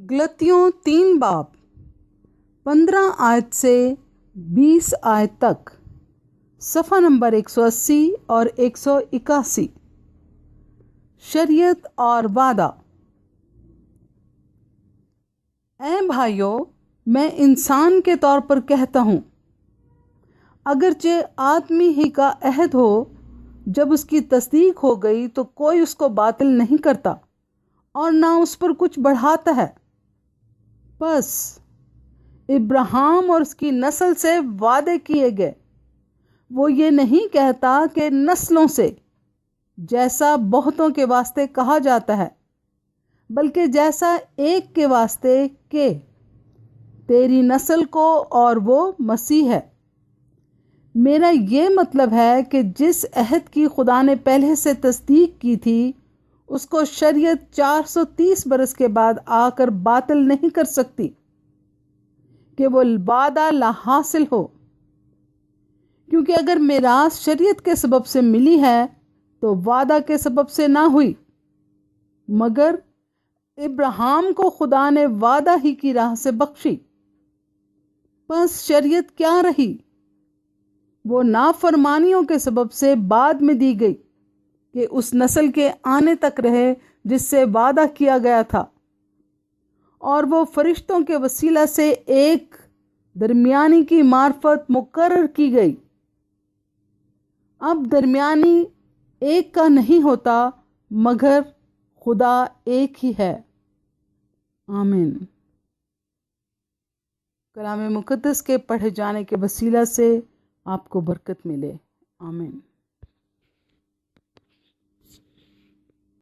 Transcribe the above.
गलतियों 3 बाब 15 आयत से 20 आयत तक, सफ़ा नंबर 180 और 181। शरीयत और वादा। ऐ भाइयों, मैं इंसान के तौर पर कहता हूँ, अगरचे आदमी ही का अहद हो, जब उसकी तस्दीक हो गई तो कोई उसको बातिल नहीं करता और ना उस पर कुछ बढ़ाता है। बस इब्राहिम और उसकी नस्ल से वादे किए गए। वो ये नहीं कहता कि नस्लों से, जैसा बहुतों के वास्ते कहा जाता है, बल्कि जैसा एक के वास्ते के तेरी नस्ल को, और वो मसीह है। मेरा ये मतलब है कि जिस अहद की खुदा ने पहले से तस्दीक की थी, उसको शरीयत 430 बरस के बाद आकर बातिल नहीं कर सकती कि वो वादा लाहासिल हो। क्योंकि अगर मिरास शरीयत के सबब से मिली है तो वादा के सबब से ना हुई, मगर इब्राहिम को खुदा ने वादा ही की राह से बख्शी। बस शरीयत क्या रही? वो नाफरमानियों के सबब से बाद में दी गई कि उस नस्ल के आने तक रहे जिससे वादा किया गया था, और वो फरिश्तों के वसीला से एक दरमियानी की मार्फत मुकर्रर की गई। अब दरमियानी एक का नहीं होता, मगर खुदा एक ही है। आमीन। कलाम मुकद्दस के पढ़े जाने के वसीला से आपको बरकत मिले। आमीन।